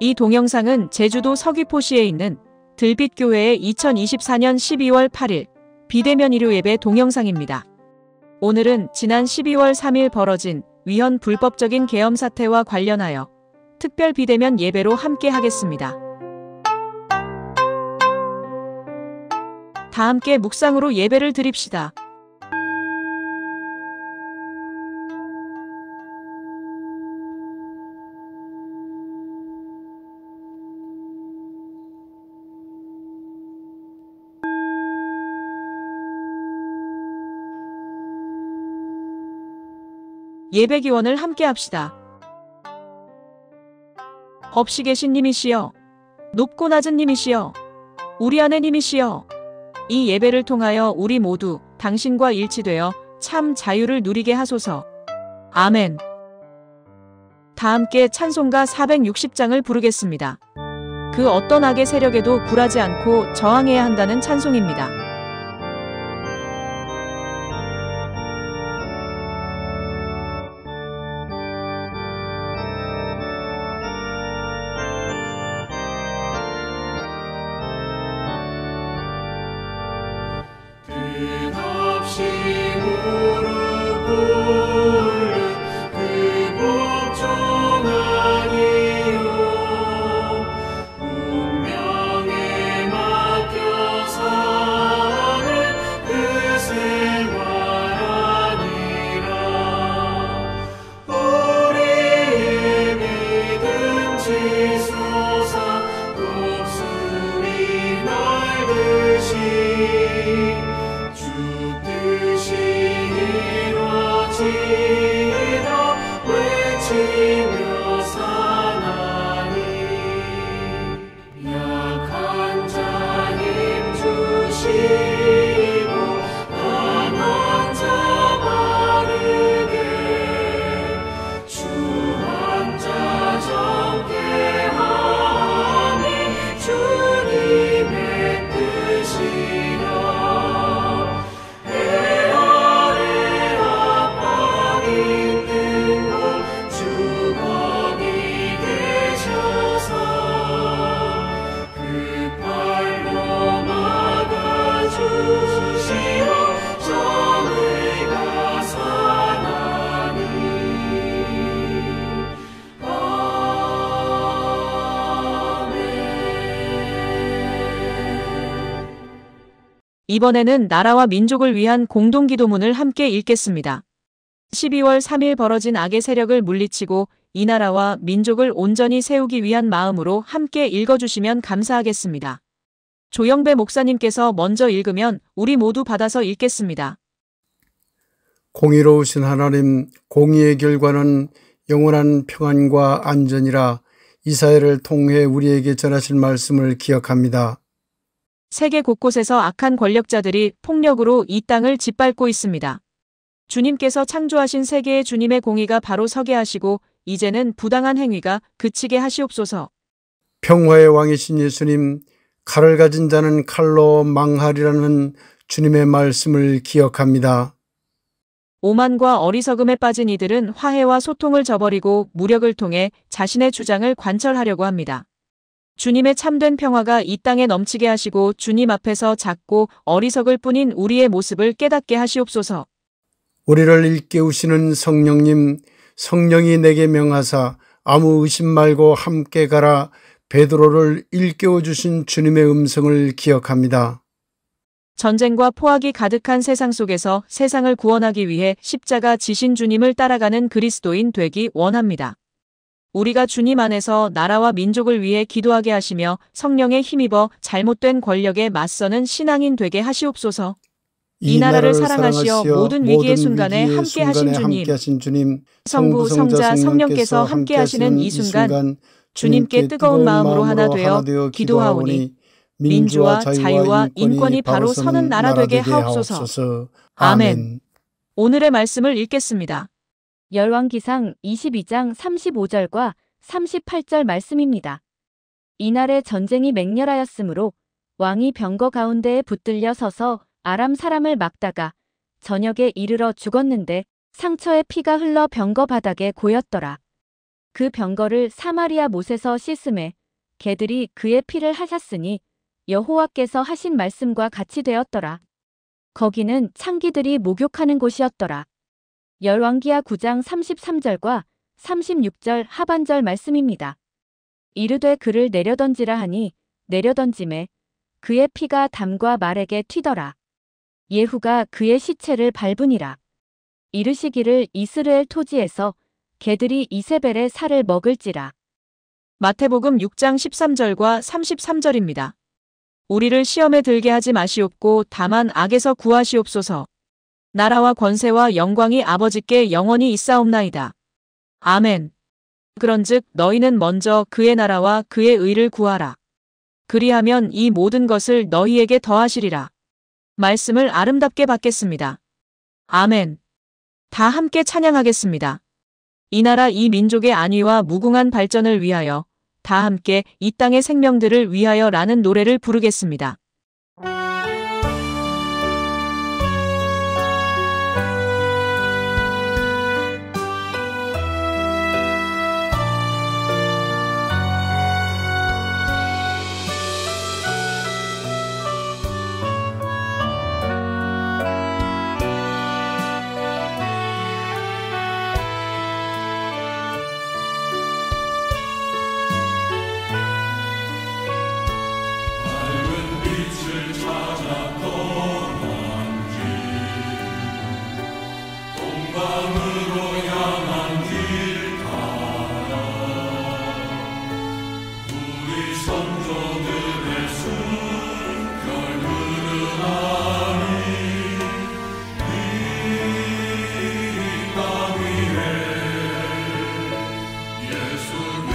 이 동영상은 제주도 서귀포시에 있는 들빛교회의 2024년 12월 8일 비대면 일요 예배 동영상입니다. 오늘은 지난 12월 3일 벌어진 위헌 불법적인 계엄 사태와 관련하여 특별 비대면 예배로 함께 하겠습니다. 다 함께 묵상으로 예배를 드립시다. 예배 기원을 함께 합시다. 없이 계신 님이시여, 높고 낮은 님이시여, 우리 안에 님이시여, 이 예배를 통하여 우리 모두 당신과 일치되어 참 자유를 누리게 하소서. 아멘. 다 함께 찬송가 460장을 부르겠습니다. 그 어떤 악의 세력에도 굴하지 않고 저항해야 한다는 찬송입니다. 끝없이 무릎 꿇는 그 복종 아니요 운명에 맡겨 사는 그 생활 아니라 우리의 믿음 지솟아 독수리 날듯이 외치며 사나니 약한 자 힘 주시고 강한 자 바르게 추한 자 정케 하니 주님의 뜻이라. 이번에는 나라와 민족을 위한 공동기도문을 함께 읽겠습니다. 12월 3일 벌어진 악의 세력을 물리치고 이 나라와 민족을 온전히 세우기 위한 마음으로 함께 읽어주시면 감사하겠습니다. 조영배 목사님께서 먼저 읽으면 우리 모두 받아서 읽겠습니다. 공의로우신 하나님, 공의의 결과는 영원한 평안과 안전이라 이사야를 통해 우리에게 전하실 말씀을 기억합니다. 세계 곳곳에서 악한 권력자들이 폭력으로 이 땅을 짓밟고 있습니다. 주님께서 창조하신 세계의 주님의 공의가 바로 서게 하시고 이제는 부당한 행위가 그치게 하시옵소서. 평화의 왕이신 예수님, 칼을 가진 자는 칼로 망하리라는 주님의 말씀을 기억합니다. 오만과 어리석음에 빠진 이들은 화해와 소통을 저버리고 무력을 통해 자신의 주장을 관철하려고 합니다. 주님의 참된 평화가 이 땅에 넘치게 하시고 주님 앞에서 작고 어리석을 뿐인 우리의 모습을 깨닫게 하시옵소서. 우리를 일깨우시는 성령님, 성령이 내게 명하사 아무 의심 말고 함께 가라 베드로를 일깨워 주신 주님의 음성을 기억합니다. 전쟁과 포악이 가득한 세상 속에서 세상을 구원하기 위해 십자가 지신 주님을 따라가는 그리스도인 되기 원합니다. 우리가 주님 안에서 나라와 민족을 위해 기도하게 하시며 성령에 힘입어 잘못된 권력에 맞서는 신앙인 되게 하시옵소서. 이 나라를 사랑하시어 모든 위기의 순간에 함께 하신 주님, 성부, 성자, 성령께서 함께 하시는 이 순간 주님께 뜨거운 마음으로 하나 되어 기도하오니 민주와 자유와 인권이 바로 서는 나라 되게 하옵소서. 아멘. 오늘의 말씀을 읽겠습니다. 열왕기상 22장 35절과 38절 말씀입니다. 이날에 전쟁이 맹렬하였으므로 왕이 병거 가운데에 붙들려 서서 아람 사람을 막다가 저녁에 이르러 죽었는데 상처에 피가 흘러 병거 바닥에 고였더라. 그 병거를 사마리아 못에서 씻음에 개들이 그의 피를 하셨으니 여호와께서 하신 말씀과 같이 되었더라. 거기는 창기들이 목욕하는 곳이었더라. 열왕기하 9장 33절과 36절 하반절 말씀입니다. 이르되 그를 내려던지라 하니 내려던짐에 그의 피가 담과 말에게 튀더라. 예후가 그의 시체를 밟으니라. 이르시기를 이스라엘 토지에서 개들이 이세벨의 살을 먹을지라. 마태복음 6장 13절과 33절입니다. 우리를 시험에 들게 하지 마시옵고 다만 악에서 구하시옵소서. 나라와 권세와 영광이 아버지께 영원히 있사옵나이다. 아멘. 그런즉 너희는 먼저 그의 나라와 그의 의를 구하라. 그리하면 이 모든 것을 너희에게 더하시리라. 말씀을 아름답게 받겠습니다. 아멘. 다 함께 찬양하겠습니다. 이 나라 이 민족의 안위와 무궁한 발전을 위하여 다 함께 이 땅의 생명들을 위하여 라는 노래를 부르겠습니다. 빛을 찾아 떠난 길 동방으로 향한 길 따라 우리 선조들의 숨결 흐르나니 이 땅 위에 예수의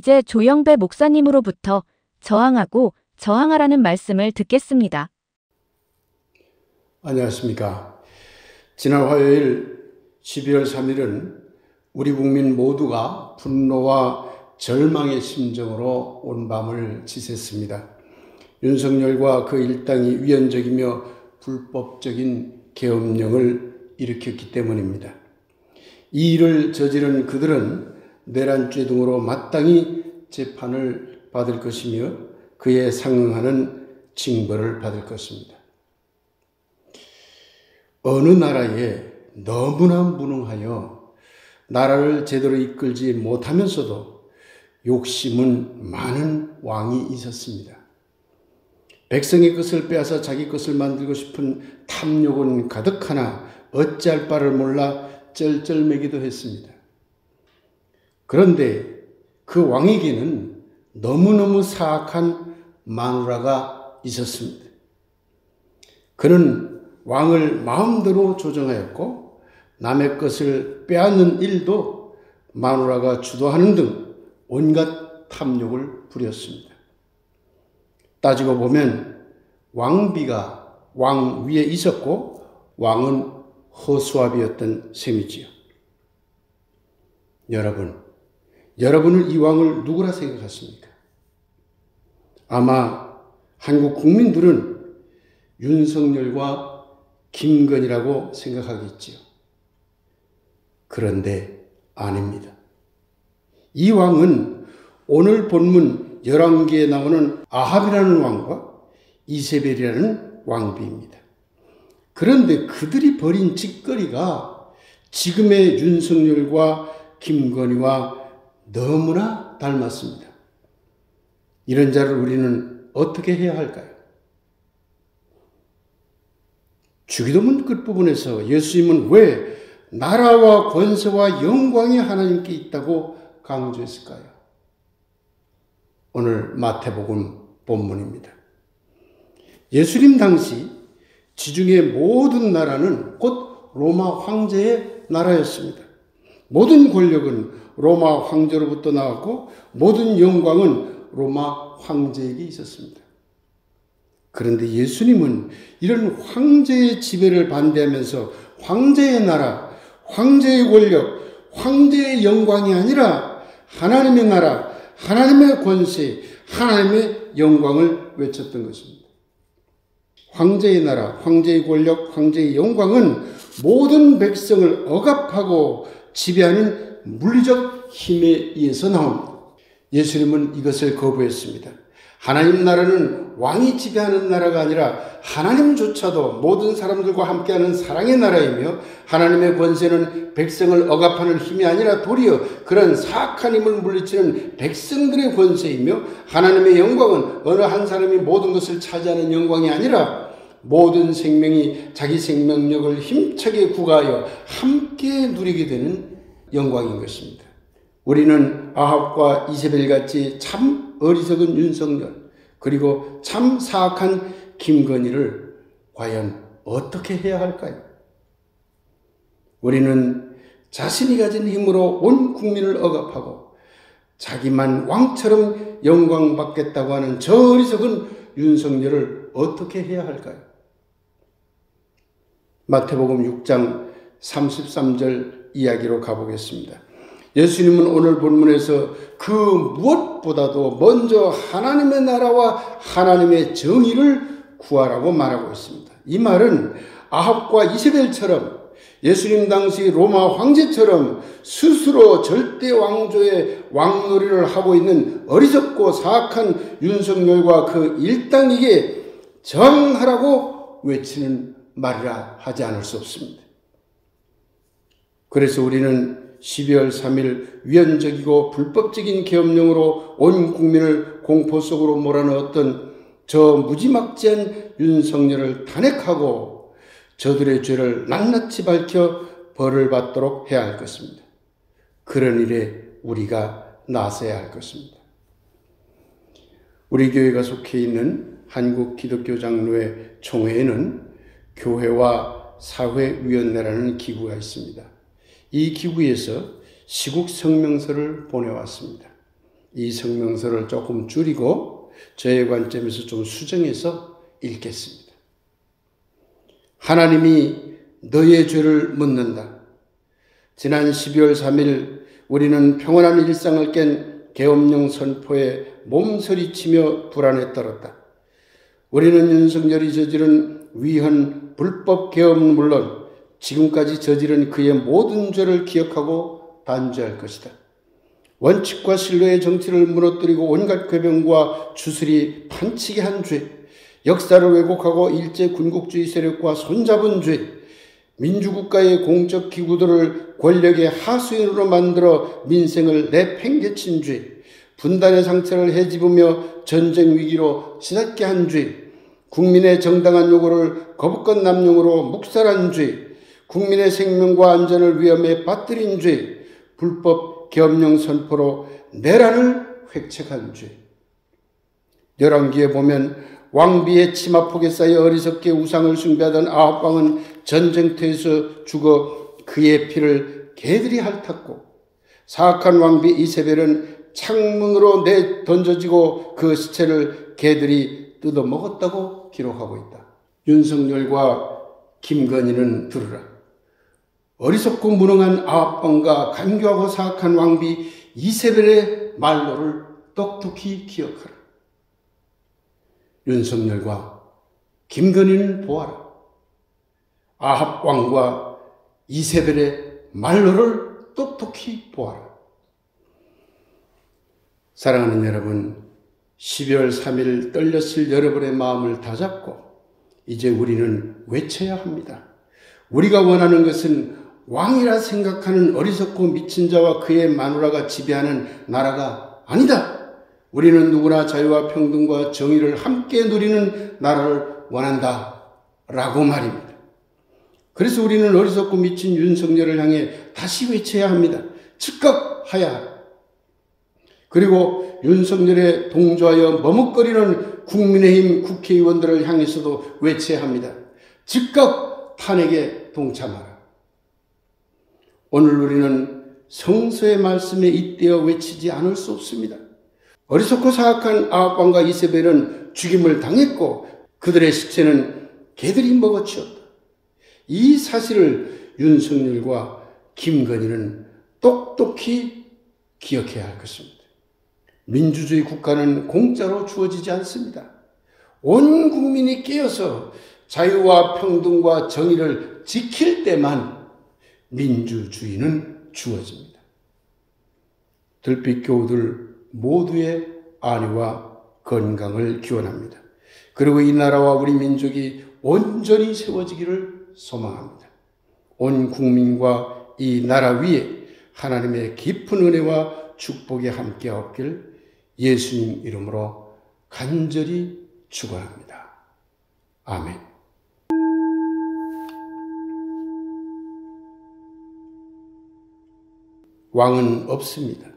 이제 조영배 목사님으로부터 저항하고 저항하라는 말씀을 듣겠습니다. 안녕하십니까. 지난 화요일 12월 3일은 우리 국민 모두가 분노와 절망의 심정으로 온 밤을 지샜습니다. 윤석열과 그 일당이 위헌적이며 불법적인 계엄령을 일으켰기 때문입니다. 이 일을 저지른 그들은 내란죄 등으로 마땅히 재판을 받을 것이며 그에 상응하는 징벌을 받을 것입니다. 어느 나라에 너무나 무능하여 나라를 제대로 이끌지 못하면서도 욕심은 많은 왕이 있었습니다. 백성의 것을 빼앗아 자기 것을 만들고 싶은 탐욕은 가득하나 어찌할 바를 몰라 쩔쩔매기도 했습니다. 그런데 그 왕에게는 너무너무 사악한 마누라가 있었습니다. 그는 왕을 마음대로 조정하였고 남의 것을 빼앗는 일도 마누라가 주도하는 등 온갖 탐욕을 부렸습니다. 따지고 보면 왕비가 왕 위에 있었고 왕은 허수아비였던 셈이지요. 여러분은 이 왕을 누구라 생각하십니까? 아마 한국 국민들은 윤석열과 김건희라고 생각하겠지요. 그런데 아닙니다. 이 왕은 오늘 본문 11기에 나오는 아합이라는 왕과 이세벨이라는 왕비입니다. 그런데 그들이 벌인 짓거리가 지금의 윤석열과 김건희와 너무나 닮았습니다. 이런 자를 우리는 어떻게 해야 할까요? 주기도문 끝부분에서 예수님은 왜 나라와 권세와 영광이 하나님께 있다고 강조했을까요? 오늘 마태복음 본문입니다. 예수님 당시 지중해 모든 나라는 곧 로마 황제의 나라였습니다. 모든 권력은 로마 황제로부터 나왔고 모든 영광은 로마 황제에게 있었습니다. 그런데 예수님은 이런 황제의 지배를 반대하면서 황제의 나라, 황제의 권력, 황제의 영광이 아니라 하나님의 나라, 하나님의 권세, 하나님의 영광을 외쳤던 것입니다. 황제의 나라, 황제의 권력, 황제의 영광은 모든 백성을 억압하고 지배하는 물리적 힘에 의해서 나옵니다. 예수님은 이것을 거부했습니다. 하나님 나라는 왕이 지배하는 나라가 아니라 하나님조차도 모든 사람들과 함께하는 사랑의 나라이며 하나님의 권세는 백성을 억압하는 힘이 아니라 도리어 그런 사악한 힘을 물리치는 백성들의 권세이며 하나님의 영광은 어느 한 사람이 모든 것을 차지하는 영광이 아니라 모든 생명이 자기 생명력을 힘차게 구가하여 함께 누리게 되는 영광인 것입니다. 우리는 아합과 이세벨같이 참 어리석은 윤석열 그리고 참 사악한 김건희를 과연 어떻게 해야 할까요? 우리는 자신이 가진 힘으로 온 국민을 억압하고 자기만 왕처럼 영광받겠다고 하는 저 어리석은 윤석열을 어떻게 해야 할까요? 마태복음 6장 33절 이야기로 가보겠습니다. 예수님은 오늘 본문에서 그 무엇보다도 먼저 하나님의 나라와 하나님의 정의를 구하라고 말하고 있습니다. 이 말은 아합과 이세벨처럼 예수님 당시 로마 황제처럼 스스로 절대 왕조의 왕놀이를 하고 있는 어리석고 사악한 윤석열과 그 일당에게 저항하라고 외치는 말이라 하지 않을 수 없습니다. 그래서 우리는 12월 3일 위헌적이고 불법적인 계엄령으로 온 국민을 공포 속으로 몰아넣었던 저 무지막지한 윤석열을 탄핵하고 저들의 죄를 낱낱이 밝혀 벌을 받도록 해야 할 것입니다. 그런 일에 우리가 나서야 할 것입니다. 우리 교회가 속해 있는 한국 기독교 장로회 총회에는 교회와 사회위원회라는 기구가 있습니다. 이 기구에서 시국 성명서를 보내왔습니다. 이 성명서를 조금 줄이고 저의 관점에서 좀 수정해서 읽겠습니다. 하나님이 너의 죄를 묻는다. 지난 12월 3일 우리는 평온한 일상을 깬 계엄령 선포에 몸서리치며 불안에 떨었다. 우리는 윤석열이 저지른 위헌 불법 계엄은 물론 지금까지 저지른 그의 모든 죄를 기억하고 단죄할 것이다. 원칙과 신뢰의 정치를 무너뜨리고 온갖 궤변과 주술이 판치게 한 죄, 역사를 왜곡하고 일제 군국주의 세력과 손잡은 죄, 민주국가의 공적 기구들을 권력의 하수인으로 만들어 민생을 내팽개친 죄, 분단의 상처를 헤집으며 전쟁 위기로 치닫게 한 죄, 국민의 정당한 요구를 거부권 남용으로 묵살한 죄, 국민의 생명과 안전을 위험에 빠뜨린 죄, 불법 계엄령 선포로 내란을 획책한 죄. 열왕기에 보면 왕비의 치마폭에 쌓여 어리석게 우상을 숭배하던 아합 왕은 전쟁터에서 죽어 그의 피를 개들이 핥았고 사악한 왕비 이세벨은 창문으로 던져지고 그 시체를 개들이 뜯어먹었다고 기록하고 있다. 윤석열과 김건희는 들으라. 어리석고 무능한 아합왕과 간교하고 사악한 왕비 이세벨의 말로를 똑똑히 기억하라. 윤석열과 김건희는 보아라. 아합왕과 이세벨의 말로를 똑똑히 보아라. 사랑하는 여러분, 12월 3일 떨렸을 여러분의 마음을 다잡고 이제 우리는 외쳐야 합니다. 우리가 원하는 것은 왕이라 생각하는 어리석고 미친 자와 그의 마누라가 지배하는 나라가 아니다. 우리는 누구나 자유와 평등과 정의를 함께 누리는 나라를 원한다. 라고 말입니다. 그래서 우리는 어리석고 미친 윤석열을 향해 다시 외쳐야 합니다. 즉각 하야하라. 그리고 윤석열에 동조하여 머뭇거리는 국민의힘 국회의원들을 향해서도 외쳐야 합니다. 즉각 탄핵에 동참하라. 오늘 우리는 성서의 말씀에 잇대어 외치지 않을 수 없습니다. 어리석고 사악한 아합왕과 이세벨은 죽임을 당했고 그들의 시체는 개들이 먹어치웠다. 이 사실을 윤석열과 김건희는 똑똑히 기억해야 할 것입니다. 민주주의 국가는 공짜로 주어지지 않습니다. 온 국민이 깨어서 자유와 평등과 정의를 지킬 때만 민주주의는 주어집니다. 들빛교우들 모두의 안위와 건강을 기원합니다. 그리고 이 나라와 우리 민족이 온전히 세워지기를 소망합니다. 온 국민과 이 나라 위에 하나님의 깊은 은혜와 축복이 함께 없길 예수님 이름으로 간절히 축원합니다. 아멘. 왕은 없습니다.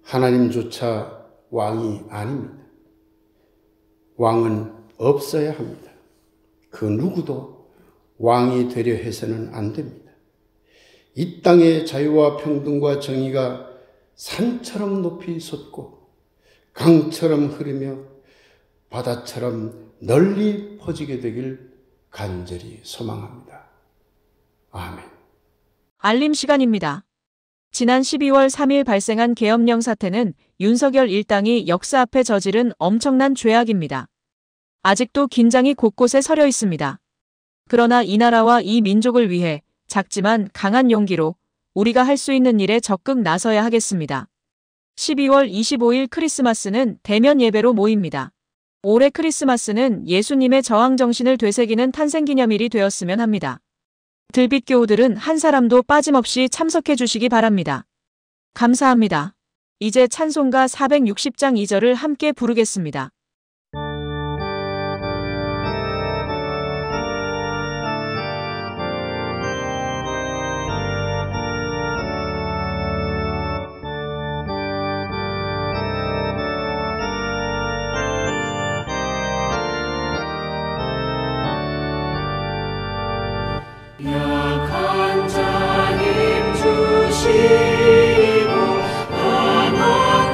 하나님조차 왕이 아닙니다. 왕은 없어야 합니다. 그 누구도 왕이 되려 해서는 안 됩니다. 이 땅의 자유와 평등과 정의가 산처럼 높이 솟고 강처럼 흐르며 바다처럼 널리 퍼지게 되길 간절히 소망합니다. 아멘. 알림 시간입니다. 지난 12월 3일 발생한 계엄령 사태는 윤석열 일당이 역사 앞에 저지른 엄청난 죄악입니다. 아직도 긴장이 곳곳에 서려 있습니다. 그러나 이 나라와 이 민족을 위해 작지만 강한 용기로 우리가 할 수 있는 일에 적극 나서야 하겠습니다. 12월 25일 크리스마스는 대면 예배로 모입니다. 올해 크리스마스는 예수님의 저항 정신을 되새기는 탄생기념일이 되었으면 합니다. 들빛교우들은 한 사람도 빠짐없이 참석해 주시기 바랍니다. 감사합니다. 이제 찬송가 460장 2절을 함께 부르겠습니다. 약한 자 힘 주시고 강한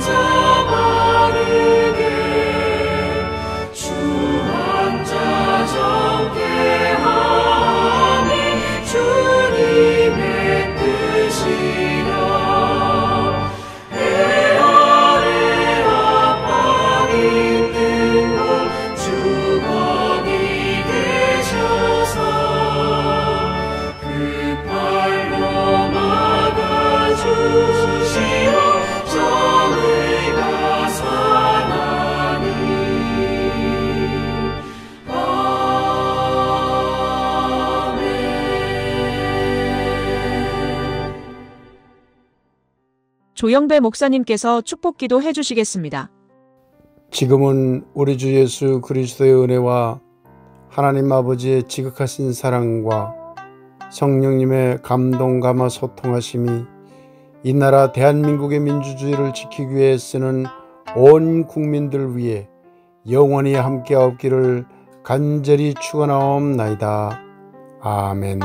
조영배 목사님께서 축복기도 해주시겠습니다. 지금은 우리 주 예수 그리스도의 은혜와 하나님 아버지의 지극하신 사랑과 성령님의 감동 감화 소통하심이 이 나라 대한민국의 민주주의를 지키기 위해 쓰는 온 국민들 위해 영원히 함께하옵기를 간절히 축원하옵나이다. 아멘.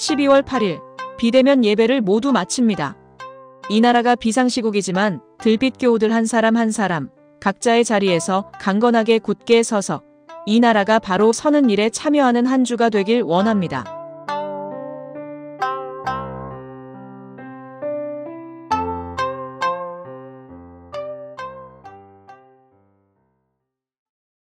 12월 8일 비대면 예배를 모두 마칩니다. 이 나라가 비상시국이지만 들빛교우들 한 사람 한 사람 각자의 자리에서 강건하게 굳게 서서 이 나라가 바로 서는 일에 참여하는 한 주가 되길 원합니다.